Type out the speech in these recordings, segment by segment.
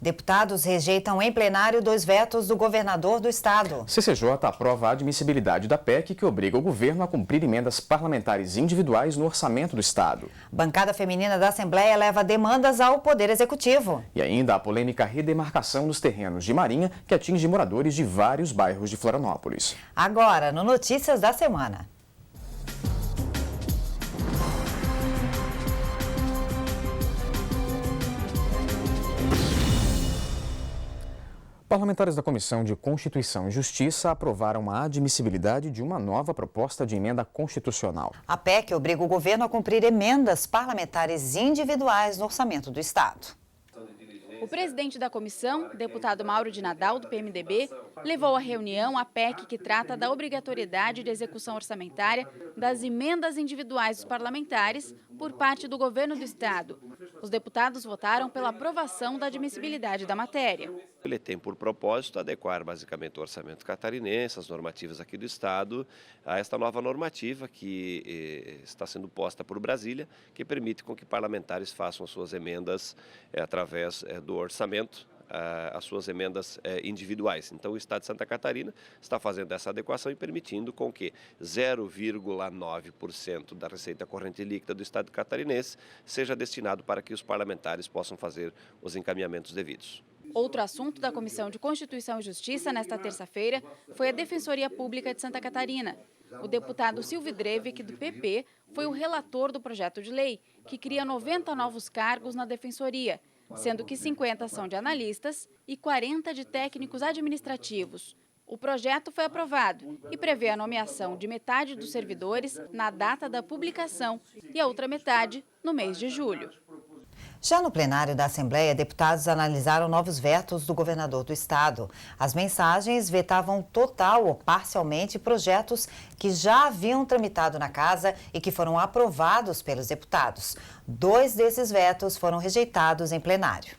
Deputados rejeitam em plenário 2 vetos do governador do estado. CCJ aprova a admissibilidade da PEC que obriga o governo a cumprir emendas parlamentares individuais no orçamento do estado. Bancada feminina da Assembleia leva demandas ao Poder Executivo. E ainda a polêmica redemarcação dos terrenos de Marinha que atinge moradores de vários bairros de Florianópolis. Agora, no Notícias da Semana. Parlamentares da Comissão de Constituição e Justiça aprovaram a admissibilidade de uma nova proposta de emenda constitucional. A PEC obriga o governo a cumprir emendas parlamentares individuais no orçamento do estado. O presidente da comissão, deputado Mauro de Nadal, do PMDB, levou à reunião a PEC que trata da obrigatoriedade de execução orçamentária das emendas individuais dos parlamentares por parte do governo do estado. Os deputados votaram pela aprovação da admissibilidade da matéria. Ele tem por propósito adequar basicamente o orçamento catarinense, as normativas aqui do estado, a esta nova normativa que está sendo posta por Brasília, que permite com que parlamentares façam as suas emendas através do orçamento, as suas emendas individuais. Então o estado de Santa Catarina está fazendo essa adequação e permitindo com que 0,9% da receita corrente líquida do estado catarinense seja destinado para que os parlamentares possam fazer os encaminhamentos devidos. Outro assunto da Comissão de Constituição e Justiça nesta terça-feira foi a Defensoria Pública de Santa Catarina. O deputado Silvio Drevik, do PP, foi o relator do projeto de lei, que cria 90 novos cargos na Defensoria, sendo que 50 são de analistas e 40 de técnicos administrativos. O projeto foi aprovado e prevê a nomeação de metade dos servidores na data da publicação e a outra metade no mês de julho. Já no plenário da Assembleia, deputados analisaram novos vetos do governador do estado. As mensagens vetavam total ou parcialmente projetos que já haviam tramitado na casa e que foram aprovados pelos deputados. 2 desses vetos foram rejeitados em plenário.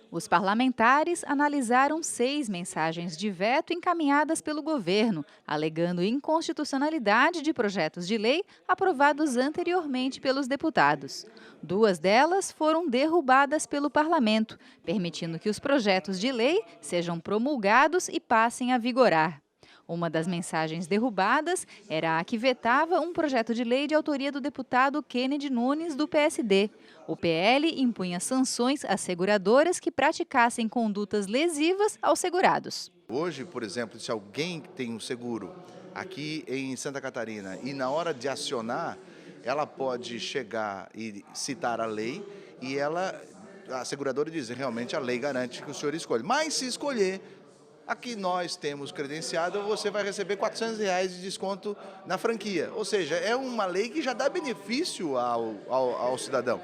Os parlamentares analisaram 6 mensagens de veto encaminhadas pelo governo, alegando inconstitucionalidade de projetos de lei aprovados anteriormente pelos deputados. 2 delas foram derrubadas pelo parlamento, permitindo que os projetos de lei sejam promulgados e passem a vigorar. Uma das mensagens derrubadas era a que vetava um projeto de lei de autoria do deputado Kennedy Nunes, do PSD. O PL impunha sanções às seguradoras que praticassem condutas lesivas aos segurados. Hoje, por exemplo, se alguém tem um seguro aqui em Santa Catarina e na hora de acionar, ela pode chegar e citar a lei e a seguradora diz, realmente a lei garante que o senhor escolha. Mas se escolher, aqui nós temos credenciado, você vai receber R$400 de desconto na franquia. Ou seja, é uma lei que já dá benefício ao cidadão.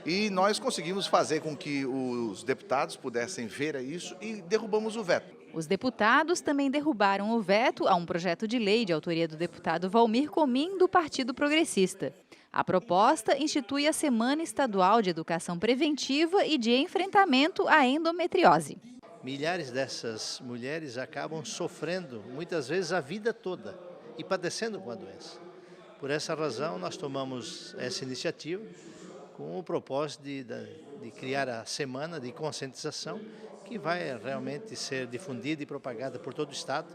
E nós conseguimos fazer com que os deputados pudessem ver isso e derrubamos o veto. Os deputados também derrubaram o veto a um projeto de lei de autoria do deputado Valmir Comim, do Partido Progressista. A proposta institui a Semana Estadual de Educação Preventiva e de Enfrentamento à Endometriose. Milhares dessas mulheres acabam sofrendo, muitas vezes, a vida toda e padecendo com a doença. Por essa razão, nós tomamos essa iniciativa com o propósito de criar a semana de conscientização que vai realmente ser difundida e propagada por todo o Estado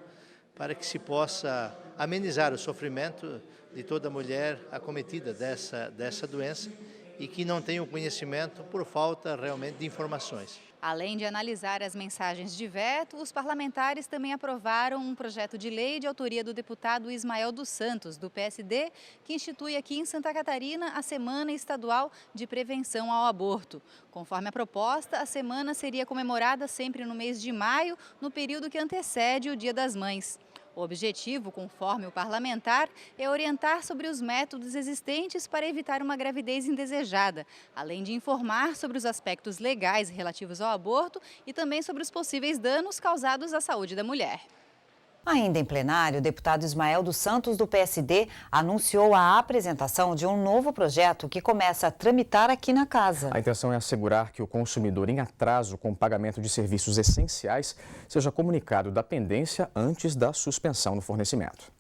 para que se possa amenizar o sofrimento de toda mulher acometida dessa doença e que não tem o conhecimento por falta realmente de informações. Além de analisar as mensagens de veto, os parlamentares também aprovaram um projeto de lei de autoria do deputado Ismael dos Santos, do PSD, que institui aqui em Santa Catarina a Semana Estadual de Prevenção ao Aborto. Conforme a proposta, a semana seria comemorada sempre no mês de maio, no período que antecede o Dia das Mães. O objetivo, conforme o parlamentar, é orientar sobre os métodos existentes para evitar uma gravidez indesejada, além de informar sobre os aspectos legais relativos ao aborto e também sobre os possíveis danos causados à saúde da mulher. Ainda em plenário, o deputado Ismael dos Santos, do PSD, anunciou a apresentação de um novo projeto que começa a tramitar aqui na casa. A intenção é assegurar que o consumidor em atraso com o pagamento de serviços essenciais seja comunicado da pendência antes da suspensão no fornecimento.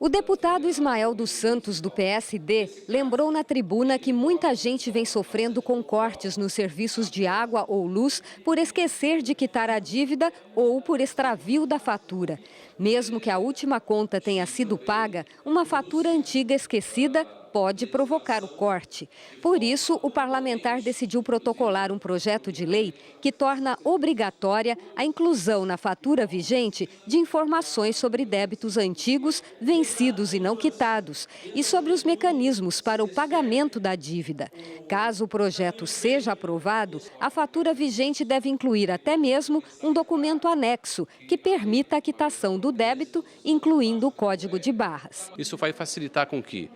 O deputado Ismael dos Santos, do PSD, lembrou na tribuna que muita gente vem sofrendo com cortes nos serviços de água ou luz por esquecer de quitar a dívida ou por extravio da fatura. Mesmo que a última conta tenha sido paga, uma fatura antiga esquecida pode provocar o corte. Por isso, o parlamentar decidiu protocolar um projeto de lei que torna obrigatória a inclusão na fatura vigente de informações sobre débitos antigos, vencidos e não quitados, e sobre os mecanismos para o pagamento da dívida. Caso o projeto seja aprovado, a fatura vigente deve incluir até mesmo um documento anexo que permita a quitação do débito, incluindo o código de barras. Isso vai facilitar com que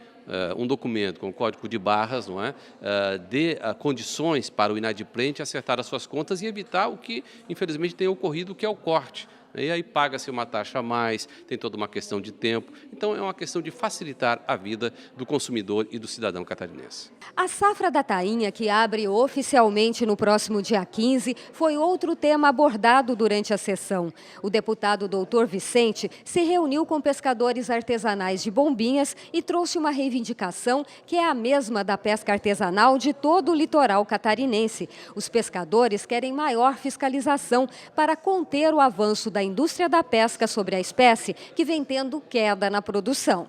um documento com código de barras, não é, dê condições para o inadimplente acertar as suas contas e evitar o que, infelizmente, tem ocorrido, que é o corte. E aí paga-se uma taxa a mais, tem toda uma questão de tempo. Então, é uma questão de facilitar a vida do consumidor e do cidadão catarinense. A safra da tainha, que abre oficialmente no próximo dia 15, foi outro tema abordado durante a sessão. O deputado doutor Vicente se reuniu com pescadores artesanais de Bombinhas e trouxe uma reivindicação que é a mesma da pesca artesanal de todo o litoral catarinense. Os pescadores querem maior fiscalização para conter o avanço da indústria da pesca sobre a espécie, que vem tendo queda na produção.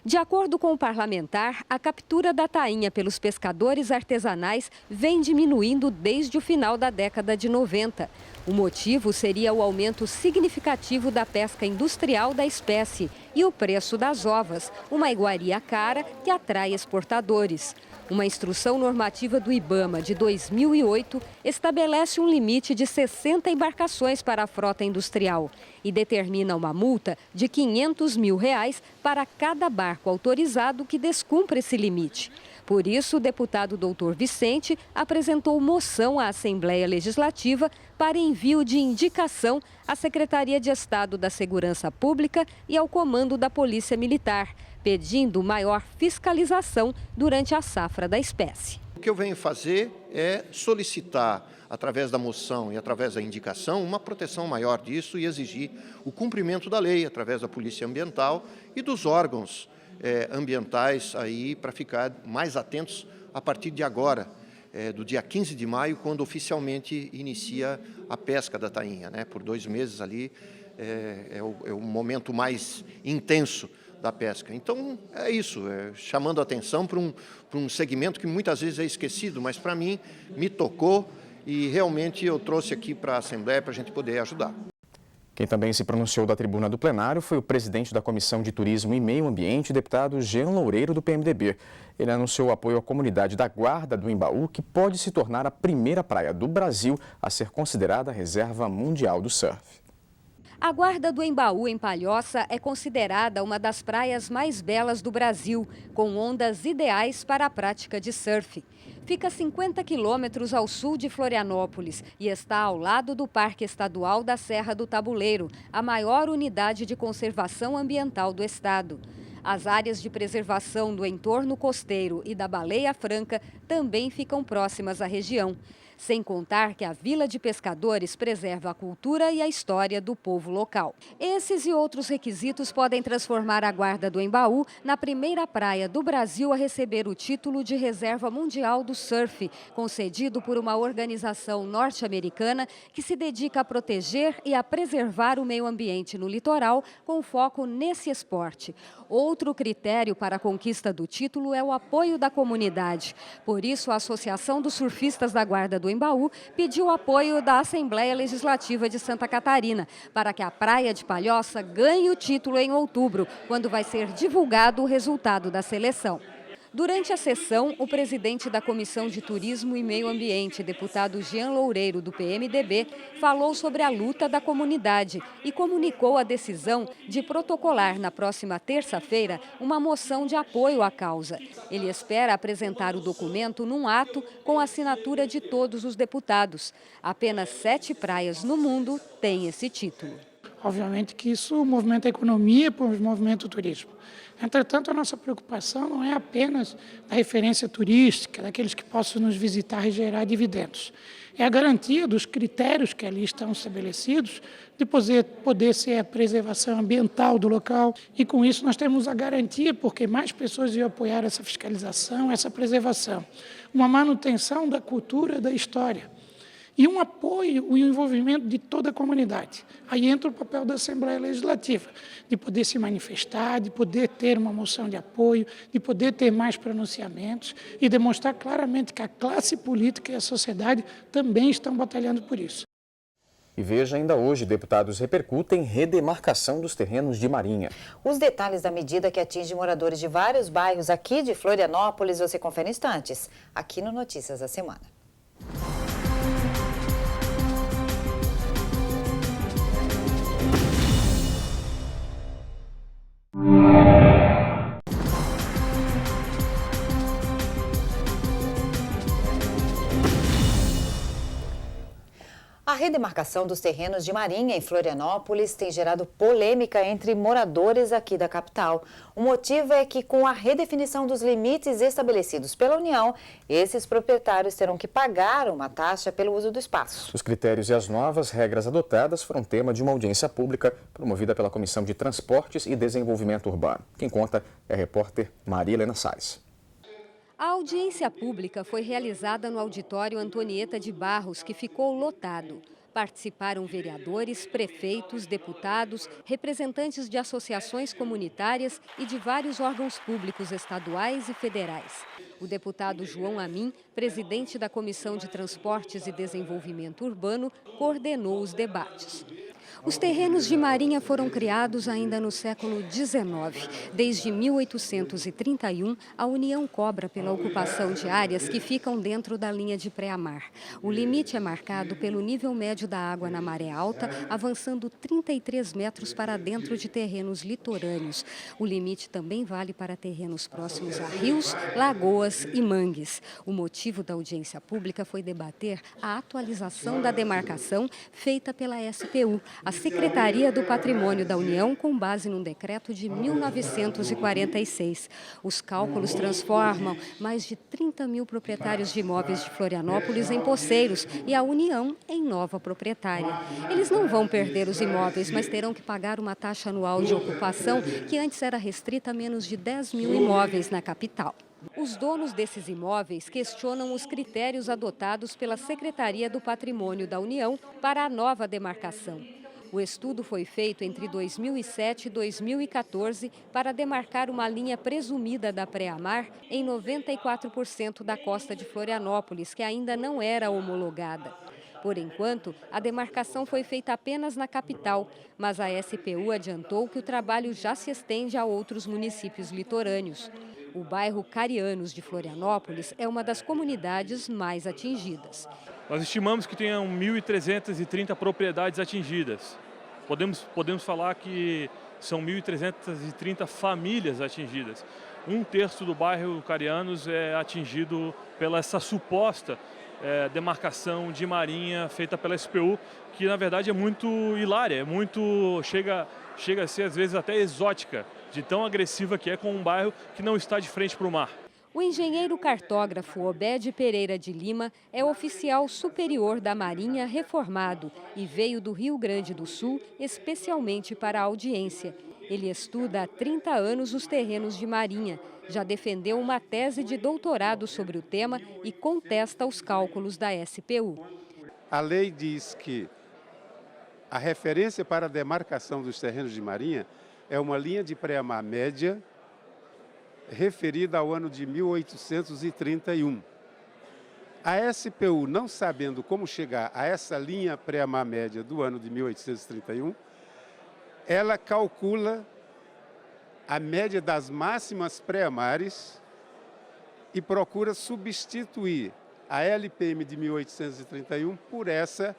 De acordo com o parlamentar, a captura da tainha pelos pescadores artesanais vem diminuindo desde o final da década de 90. O motivo seria o aumento significativo da pesca industrial da espécie e o preço das ovas, uma iguaria cara que atrai exportadores. Uma instrução normativa do IBAMA de 2008 estabelece um limite de 60 embarcações para a frota industrial e determina uma multa de R$ 500 mil para cada barco autorizado que descumpra esse limite. Por isso, o deputado doutor Vicente apresentou moção à Assembleia Legislativa para envio de indicação à Secretaria de Estado da Segurança Pública e ao Comando da Polícia Militar, pedindo maior fiscalização durante a safra da espécie. O que eu venho fazer é solicitar, através da moção e através da indicação, uma proteção maior disso e exigir o cumprimento da lei, através da Polícia Ambiental e dos órgãos ambientais aí para ficar mais atentos a partir de agora, do dia 15 de maio, quando oficialmente inicia a pesca da tainha, né? Por 2 meses ali é o momento mais intenso da pesca. Então, é isso, chamando a atenção para um segmento que muitas vezes é esquecido, mas para mim me tocou e realmente eu trouxe aqui para a Assembleia para a gente poder ajudar. Quem também se pronunciou da tribuna do plenário foi o presidente da Comissão de Turismo e Meio Ambiente, deputado Jean Loureiro, do PMDB. Ele anunciou o apoio à comunidade da Guarda do Embaú, que pode se tornar a primeira praia do Brasil a ser considerada reserva mundial do surf. A Guarda do Embaú, em Palhoça, é considerada uma das praias mais belas do Brasil, com ondas ideais para a prática de surf. Fica a 50 quilômetros ao sul de Florianópolis e está ao lado do Parque Estadual da Serra do Tabuleiro, a maior unidade de conservação ambiental do estado. As áreas de preservação do entorno costeiro e da Baleia Franca também ficam próximas à região. Sem contar que a Vila de Pescadores preserva a cultura e a história do povo local. Esses e outros requisitos podem transformar a Guarda do Embaú na primeira praia do Brasil a receber o título de Reserva Mundial do Surf, concedido por uma organização norte-americana que se dedica a proteger e a preservar o meio ambiente no litoral, com foco nesse esporte. Outro critério para a conquista do título é o apoio da comunidade. Por isso, a Associação dos Surfistas da Guarda do Embaú pediu apoio da Assembleia Legislativa de Santa Catarina para que a Praia de Palhoça ganhe o título em outubro, quando vai ser divulgado o resultado da seleção. Durante a sessão, o presidente da Comissão de Turismo e Meio Ambiente, deputado Jean Loureiro, do PMDB, falou sobre a luta da comunidade e comunicou a decisão de protocolar na próxima terça-feira uma moção de apoio à causa. Ele espera apresentar o documento num ato com a assinatura de todos os deputados. Apenas 7 praias no mundo têm esse título. Obviamente que isso movimenta a economia, movimenta o turismo. Entretanto, a nossa preocupação não é apenas da referência turística, daqueles que possam nos visitar e gerar dividendos. É a garantia dos critérios que ali estão estabelecidos, de poder ser a preservação ambiental do local. E com isso nós temos a garantia, porque mais pessoas iam apoiar essa fiscalização, essa preservação. Uma manutenção da cultura, da história. E um apoio, o envolvimento de toda a comunidade. Aí entra o papel da Assembleia Legislativa, de poder se manifestar, de poder ter uma moção de apoio, de poder ter mais pronunciamentos e demonstrar claramente que a classe política e a sociedade também estão batalhando por isso. E veja, ainda hoje, deputados repercutem redemarcação dos terrenos de Marinha. Os detalhes da medida que atinge moradores de vários bairros aqui de Florianópolis você confere em instantes, aqui no Notícias da Semana. A redemarcação dos terrenos de Marinha em Florianópolis tem gerado polêmica entre moradores aqui da capital. O motivo é que, com a redefinição dos limites estabelecidos pela União, esses proprietários terão que pagar uma taxa pelo uso do espaço. Os critérios e as novas regras adotadas foram tema de uma audiência pública promovida pela Comissão de Transportes e Desenvolvimento Urbano. Quem conta é a repórter Maria Helena Salles. A audiência pública foi realizada no auditório Antonieta de Barros, que ficou lotado. Participaram vereadores, prefeitos, deputados, representantes de associações comunitárias e de vários órgãos públicos estaduais e federais. O deputado João Amin, presidente da Comissão de Transportes e Desenvolvimento Urbano, coordenou os debates. Os terrenos de Marinha foram criados ainda no século XIX. Desde 1831, a União cobra pela ocupação de áreas que ficam dentro da linha de pré-mar. O limite é marcado pelo nível médio da água na maré alta, avançando 33 metros para dentro de terrenos litorâneos. O limite também vale para terrenos próximos a rios, lagoas e mangues. O motivo da audiência pública foi debater a atualização da demarcação feita pela SPU, a Secretaria do Patrimônio da União, com base num decreto de 1946. Os cálculos transformam mais de 30 mil proprietários de imóveis de Florianópolis em posseiros e a União em nova proprietária. Eles não vão perder os imóveis, mas terão que pagar uma taxa anual de ocupação que antes era restrita a menos de 10 mil imóveis na capital. Os donos desses imóveis questionam os critérios adotados pela Secretaria do Patrimônio da União para a nova demarcação. O estudo foi feito entre 2007 e 2014 para demarcar uma linha presumida da pré-mar em 94% da costa de Florianópolis, que ainda não era homologada. Por enquanto, a demarcação foi feita apenas na capital, mas a SPU adiantou que o trabalho já se estende a outros municípios litorâneos. O bairro Carianos de Florianópolis é uma das comunidades mais atingidas. Nós estimamos que tenham 1.330 propriedades atingidas. Podemos falar que são 1.330 famílias atingidas. 1/3 do bairro Carianos é atingido pela essa suposta demarcação de Marinha feita pela SPU, que na verdade é muito hilária, chega a ser às vezes até exótica, de tão agressiva que é com um bairro que não está de frente para o mar. O engenheiro cartógrafo Obed Pereira de Lima é oficial superior da Marinha reformado e veio do Rio Grande do Sul especialmente para a audiência. Ele estuda há 30 anos os terrenos de Marinha, já defendeu uma tese de doutorado sobre o tema e contesta os cálculos da SPU. A lei diz que a referência para a demarcação dos terrenos de Marinha é uma linha de pré-mar média referida ao ano de 1831. A SPU, não sabendo como chegar a essa linha pré-mar média do ano de 1831, ela calcula a média das máximas pré-mares e procura substituir a LPM de 1831 por essa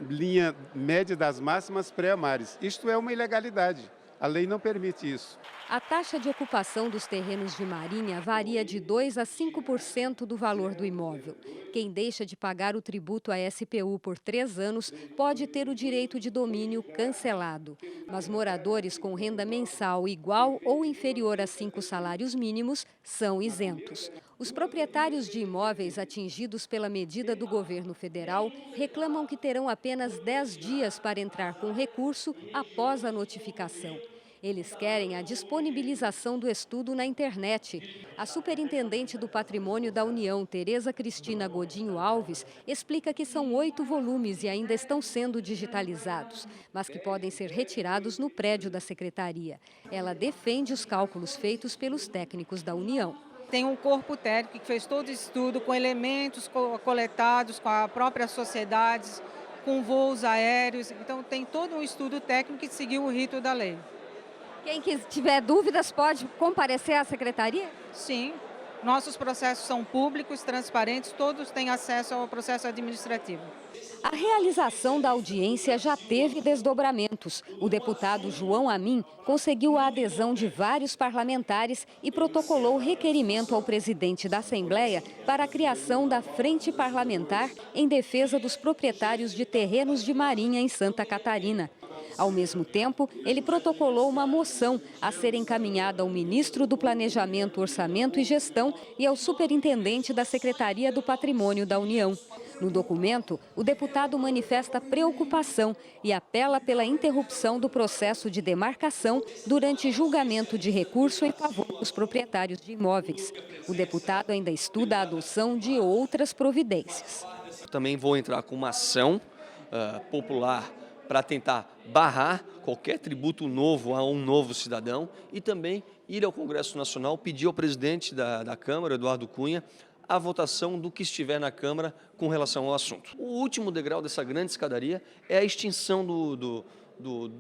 linha média das máximas pré-mares. Isto é uma ilegalidade. A lei não permite isso. A taxa de ocupação dos terrenos de Marinha varia de 2% a 5% do valor do imóvel. Quem deixa de pagar o tributo à SPU por 3 anos pode ter o direito de domínio cancelado. Mas moradores com renda mensal igual ou inferior a 5 salários mínimos são isentos. Os proprietários de imóveis atingidos pela medida do governo federal reclamam que terão apenas 10 dias para entrar com recurso após a notificação. Eles querem a disponibilização do estudo na internet. A superintendente do Patrimônio da União, Tereza Cristina Godinho Alves, explica que são 8 volumes e ainda estão sendo digitalizados, mas que podem ser retirados no prédio da Secretaria. Ela defende os cálculos feitos pelos técnicos da União. Tem um corpo técnico que fez todo o estudo com elementos coletados com a própria sociedade, com voos aéreos. Então tem todo um estudo técnico que seguiu o rito da lei. Quem tiver dúvidas pode comparecer à secretaria? Sim, nossos processos são públicos, transparentes, todos têm acesso ao processo administrativo. A realização da audiência já teve desdobramentos. O deputado João Amin conseguiu a adesão de vários parlamentares e protocolou requerimento ao presidente da Assembleia para a criação da Frente Parlamentar em defesa dos proprietários de terrenos de Marinha em Santa Catarina. Ao mesmo tempo, ele protocolou uma moção a ser encaminhada ao ministro do Planejamento, Orçamento e Gestão e ao superintendente da Secretaria do Patrimônio da União. No documento, o deputado manifesta preocupação e apela pela interrupção do processo de demarcação durante julgamento de recurso em favor dos proprietários de imóveis. O deputado ainda estuda a adoção de outras providências. Também vou entrar com uma ação popular para tentar barrar qualquer tributo novo a um novo cidadão e também ir ao Congresso Nacional pedir ao presidente da Câmara, Eduardo Cunha, a votação do que estiver na Câmara com relação ao assunto. O último degrau dessa grande escadaria é a extinção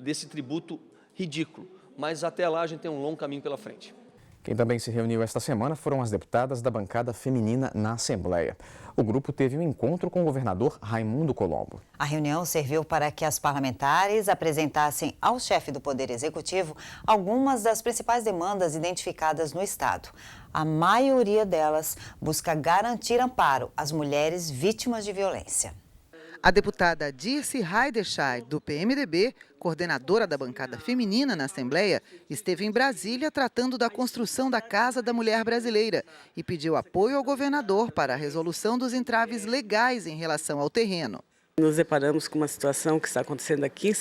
desse tributo ridículo, mas até lá a gente tem um longo caminho pela frente. Quem também se reuniu esta semana foram as deputadas da bancada feminina na Assembleia. O grupo teve um encontro com o governador Raimundo Colombo. A reunião serviu para que as parlamentares apresentassem ao chefe do Poder Executivo algumas das principais demandas identificadas no Estado. A maioria delas busca garantir amparo às mulheres vítimas de violência. A deputada Dirce Heiderscheid, do PMDB, coordenadora da bancada feminina na Assembleia, esteve em Brasília tratando da construção da Casa da Mulher Brasileira e pediu apoio ao governador para a resolução dos entraves legais em relação ao terreno. Nos deparamos com uma situação que está acontecendo aqui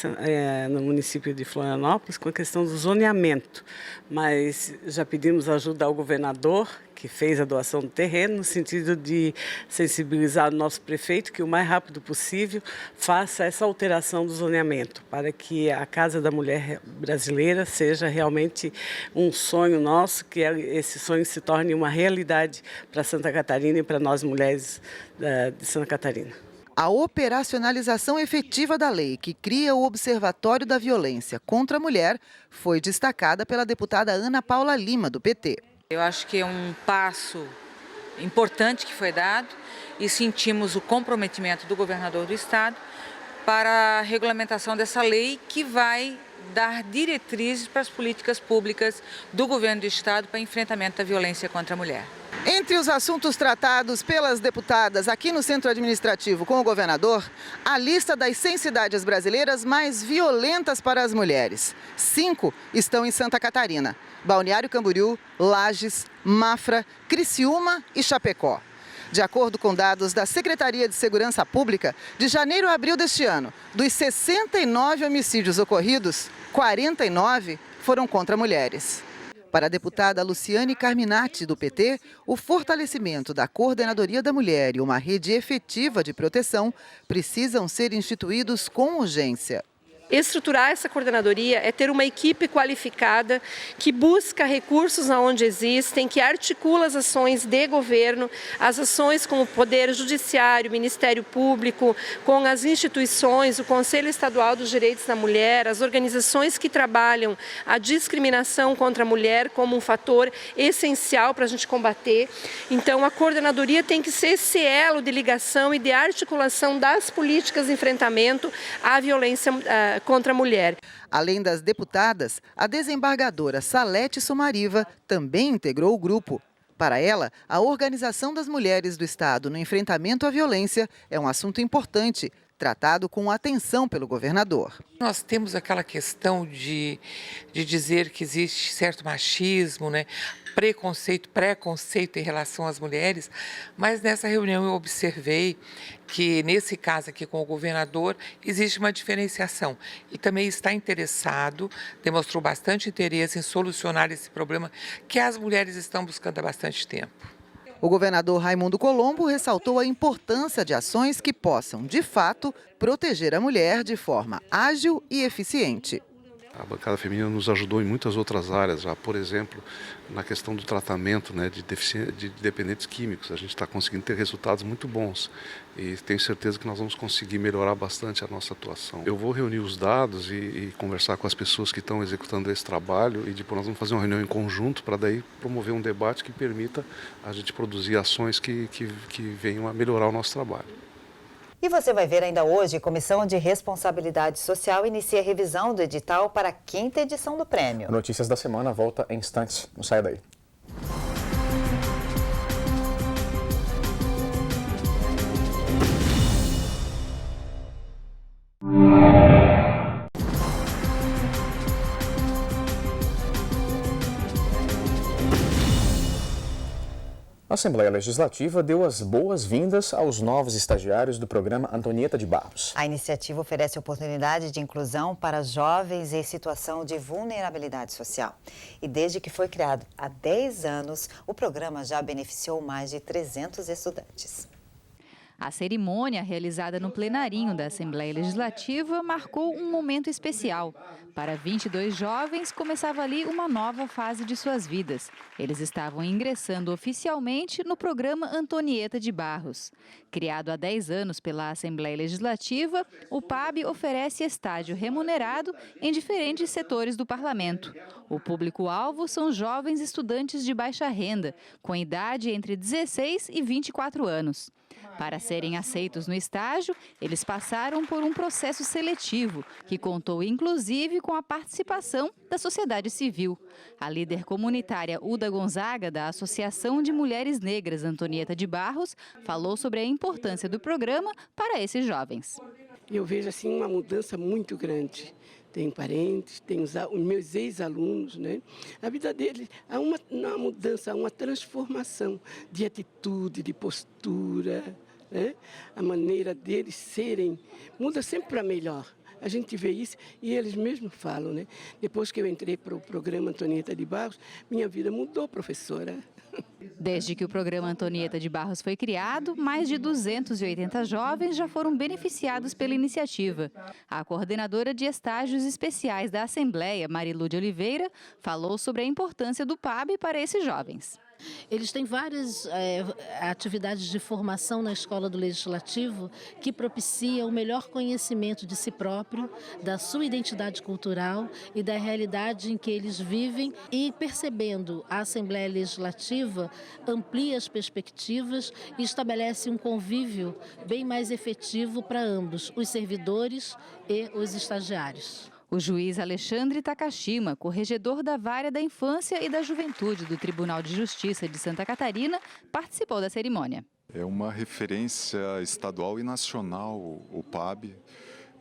no município de Florianópolis com a questão do zoneamento, mas já pedimos ajuda ao governador, que fez a doação do terreno, no sentido de sensibilizar o nosso prefeito que o mais rápido possível faça essa alteração do zoneamento, para que a Casa da Mulher Brasileira seja realmente um sonho nosso, que esse sonho se torne uma realidade para Santa Catarina e para nós mulheres de Santa Catarina. A operacionalização efetiva da lei que cria o Observatório da Violência contra a Mulher foi destacada pela deputada Ana Paula Lima, do PT. Eu acho que é um passo importante que foi dado e sentimos o comprometimento do governador do Estado para a regulamentação dessa lei que vai dar diretrizes para as políticas públicas do governo do Estado para enfrentamento da violência contra a mulher. Entre os assuntos tratados pelas deputadas aqui no Centro Administrativo com o governador, a lista das 100 cidades brasileiras mais violentas para as mulheres. 5 estão em Santa Catarina: Balneário Camboriú, Lages, Mafra, Criciúma e Chapecó. De acordo com dados da Secretaria de Segurança Pública, de janeiro a abril deste ano, dos 69 homicídios ocorridos, 49 foram contra mulheres. Para a deputada Luciane Carminati, do PT, o fortalecimento da Coordenadoria da Mulher e uma rede efetiva de proteção precisam ser instituídos com urgência. Estruturar essa coordenadoria é ter uma equipe qualificada que busca recursos aonde existem, que articula as ações de governo, as ações com o Poder Judiciário, Ministério Público, com as instituições, o Conselho Estadual dos Direitos da Mulher, as organizações que trabalham a discriminação contra a mulher como um fator essencial para a gente combater. Então, a coordenadoria tem que ser esse elo de ligação e de articulação das políticas de enfrentamento à violência contra a mulher. Além das deputadas, a desembargadora Salete Somariva também integrou o grupo. Para ela, a organização das mulheres do Estado no enfrentamento à violência é um assunto importante, tratado com atenção pelo governador. Nós temos aquela questão de dizer que existe certo machismo, né? Preconceito em relação às mulheres, mas nessa reunião eu observei que, nesse caso aqui com o governador, existe uma diferenciação e também está interessado, demonstrou bastante interesse em solucionar esse problema que as mulheres estão buscando há bastante tempo. O governador Raimundo Colombo ressaltou a importância de ações que possam, de fato, proteger a mulher de forma ágil e eficiente. A bancada feminina nos ajudou em muitas outras áreas, já, por exemplo, na questão do tratamento, né, de dependentes químicos. A gente está conseguindo ter resultados muito bons e tenho certeza que nós vamos conseguir melhorar bastante a nossa atuação. Eu vou reunir os dados e conversar com as pessoas que estão executando esse trabalho e depois nós vamos fazer uma reunião em conjunto para daí promover um debate que permita a gente produzir ações que venham a melhorar o nosso trabalho. E você vai ver ainda hoje, a Comissão de Responsabilidade Social inicia a revisão do edital para a 5ª edição do prêmio. Notícias da semana volta em instantes. Não saia daí. A Assembleia Legislativa deu as boas-vindas aos novos estagiários do programa Antonieta de Barros. A iniciativa oferece oportunidade de inclusão para jovens em situação de vulnerabilidade social. E desde que foi criado há 10 anos, o programa já beneficiou mais de 300 estudantes. A cerimônia, realizada no plenarinho da Assembleia Legislativa, marcou um momento especial. Para 22 jovens, começava ali uma nova fase de suas vidas. Eles estavam ingressando oficialmente no programa Antonieta de Barros. Criado há 10 anos pela Assembleia Legislativa, o PAB oferece estágio remunerado em diferentes setores do parlamento. O público-alvo são jovens estudantes de baixa renda, com idade entre 16 e 24 anos. Para serem aceitos no estágio, eles passaram por um processo seletivo, que contou inclusive com a participação da sociedade civil. A líder comunitária Uda Gonzaga, da Associação de Mulheres Negras Antonieta de Barros, falou sobre a importância do programa para esses jovens. Eu vejo assim uma mudança muito grande. Tenho parentes, tenho os meus ex-alunos, né? A vida deles há uma mudança, há uma transformação de atitude, de postura, né? A maneira deles serem muda sempre para melhor. A gente vê isso e eles mesmos falam, né? Depois que eu entrei para o programa Antonieta de Barros, minha vida mudou, professora. Desde que o programa Antonieta de Barros foi criado, mais de 280 jovens já foram beneficiados pela iniciativa. A coordenadora de estágios especiais da Assembleia, Marilu de Oliveira, falou sobre a importância do PAB para esses jovens. Eles têm várias atividades de formação na Escola do Legislativo que propiciam o melhor conhecimento de si próprio, da sua identidade cultural e da realidade em que eles vivem e, percebendo a Assembleia Legislativa, amplia as perspectivas e estabelece um convívio bem mais efetivo para ambos, os servidores e os estagiários. O juiz Alexandre Takashima, corregedor da Vara da Infância e da Juventude do Tribunal de Justiça de Santa Catarina, participou da cerimônia. É uma referência estadual e nacional o PAB,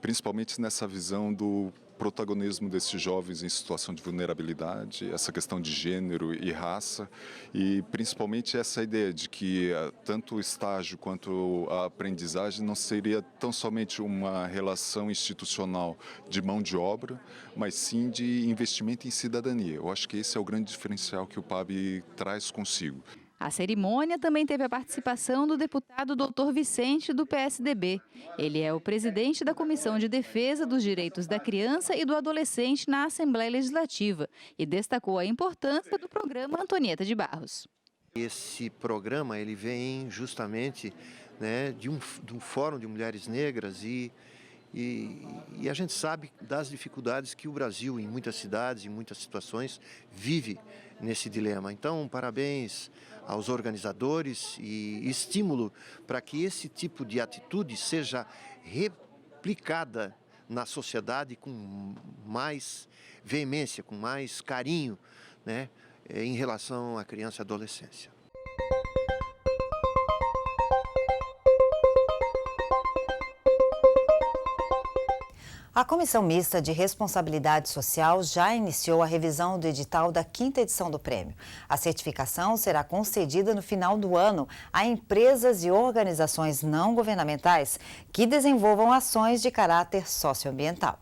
principalmente nessa visão do protagonismo desses jovens em situação de vulnerabilidade, essa questão de gênero e raça e principalmente essa ideia de que tanto o estágio quanto a aprendizagem não seria tão somente uma relação institucional de mão de obra, mas sim de investimento em cidadania. Eu acho que esse é o grande diferencial que o PAB traz consigo. A cerimônia também teve a participação do deputado Dr. Vicente, do PSDB. Ele é o presidente da Comissão de Defesa dos Direitos da Criança e do Adolescente na Assembleia Legislativa e destacou a importância do programa Antonieta de Barros. Esse programa ele vem justamente, né, de um fórum de mulheres negras e a gente sabe das dificuldades que o Brasil, em muitas cidades, em muitas situações, vive nesse dilema. Então, parabéns aos organizadores e estímulo para que esse tipo de atitude seja replicada na sociedade com mais veemência, com mais carinho, né, em relação à criança e adolescência. A Comissão Mista de Responsabilidade Social já iniciou a revisão do edital da 5ª edição do prêmio. A certificação será concedida no final do ano a empresas e organizações não governamentais que desenvolvam ações de caráter socioambiental.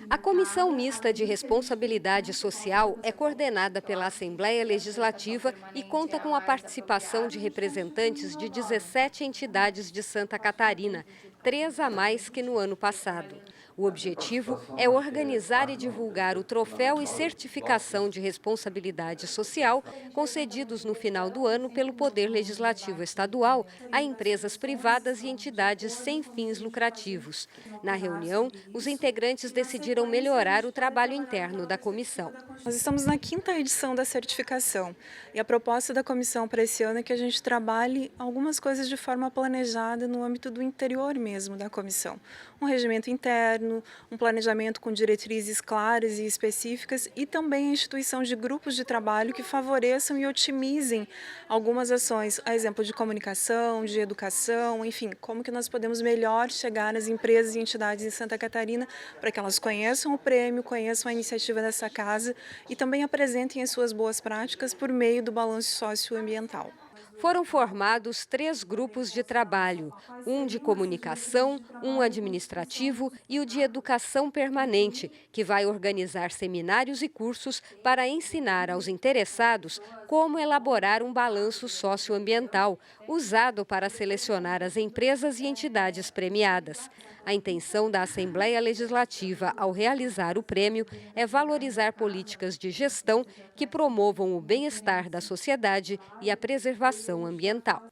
A Comissão Mista de Responsabilidade Social é coordenada pela Assembleia Legislativa e conta com a participação de representantes de 17 entidades de Santa Catarina, 3 a mais que no ano passado. O objetivo é organizar e divulgar o troféu e certificação de responsabilidade social concedidos no final do ano pelo Poder Legislativo Estadual a empresas privadas e entidades sem fins lucrativos. Na reunião, os integrantes decidiram melhorar o trabalho interno da comissão. Nós estamos na 5ª edição da certificação e a proposta da comissão para esse ano é que a gente trabalhe algumas coisas de forma planejada no âmbito do interior mesmo da comissão. Um regimento interno, um planejamento com diretrizes claras e específicas e também a instituição de grupos de trabalho que favoreçam e otimizem algumas ações, a exemplo de comunicação, de educação, enfim, como que nós podemos melhor chegar nas empresas e entidades em Santa Catarina para que elas conheçam o prêmio, conheçam a iniciativa dessa casa e também apresentem as suas boas práticas por meio do balanço socioambiental. Foram formados 3 grupos de trabalho, um de comunicação, um administrativo e o de educação permanente, que vai organizar seminários e cursos para ensinar aos interessados como elaborar um balanço socioambiental, usado para selecionar as empresas e entidades premiadas. A intenção da Assembleia Legislativa ao realizar o prêmio é valorizar políticas de gestão que promovam o bem-estar da sociedade e a preservação ambiental.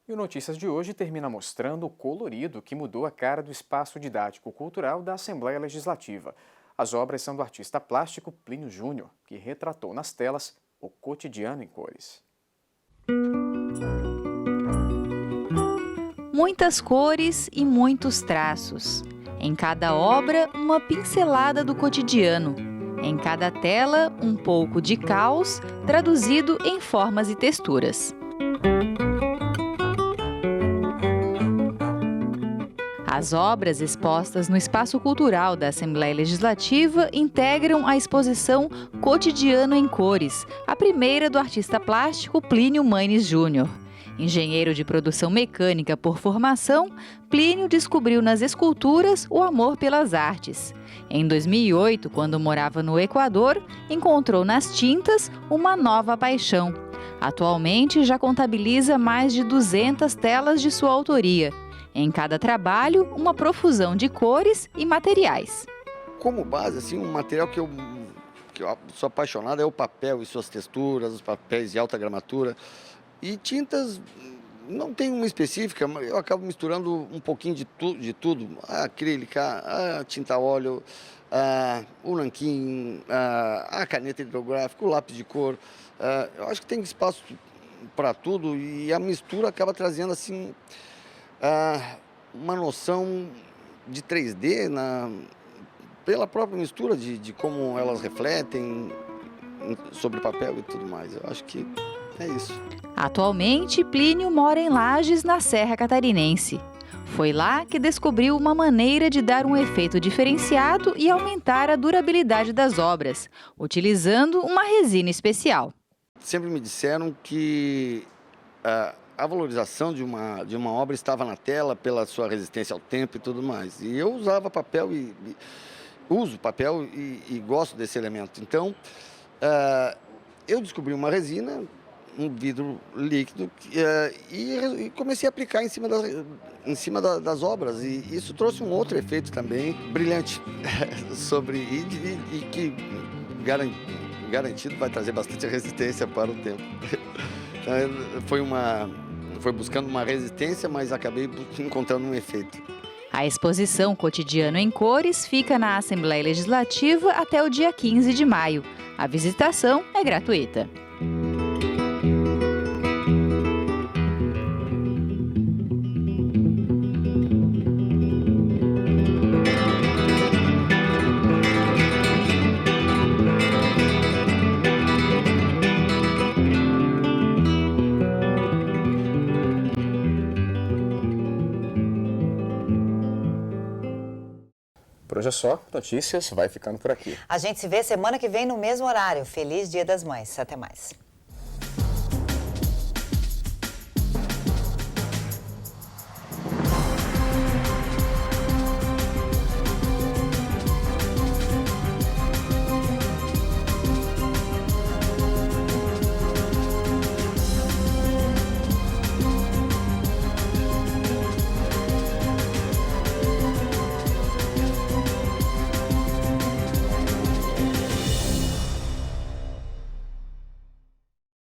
E o Notícias de hoje termina mostrando o colorido que mudou a cara do espaço didático-cultural da Assembleia Legislativa. As obras são do artista plástico Plínio Júnior, que retratou nas telas o cotidiano em cores. Muitas cores e muitos traços. Em cada obra, uma pincelada do cotidiano. Em cada tela, um pouco de caos, traduzido em formas e texturas. As obras expostas no Espaço Cultural da Assembleia Legislativa integram a exposição Cotidiano em Cores, a primeira do artista plástico Plínio Manes Júnior. Engenheiro de produção mecânica por formação, Plínio descobriu nas esculturas o amor pelas artes. Em 2008, quando morava no Equador, encontrou nas tintas uma nova paixão. Atualmente, já contabiliza mais de 200 telas de sua autoria. Em cada trabalho, uma profusão de cores e materiais. Como base, assim, um material que eu sou apaixonado é o papel e suas texturas, os papéis de alta gramatura. E tintas, não tem uma específica, mas eu acabo misturando um pouquinho de tudo. A acrílica, a tinta a óleo, o nanquim, a caneta hidrográfica, o lápis de cor. Eu acho que tem espaço para tudo e a mistura acaba trazendo assim uma noção de 3D pela própria mistura de como elas refletem sobre o papel e tudo mais. Eu acho que é isso. Atualmente, Plínio mora em Lages, na Serra Catarinense. Foi lá que descobriu uma maneira de dar um efeito diferenciado e aumentar a durabilidade das obras, utilizando uma resina especial. Sempre me disseram que a valorização de uma obra estava na tela pela sua resistência ao tempo e tudo mais. E eu usava papel uso papel e gosto desse elemento. Então, eu descobri uma resina, um vidro líquido e comecei a aplicar em cima das obras e isso trouxe um outro efeito também brilhante e que garantido vai trazer bastante resistência para o tempo. Foi buscando uma resistência, mas acabei encontrando um efeito. A exposição Cotidiano em Cores fica na Assembleia Legislativa até o dia 15 de maio. A visitação é gratuita. Por hoje é só. Notícias vai ficando por aqui. A gente se vê semana que vem no mesmo horário. Feliz Dia das Mães. Até mais.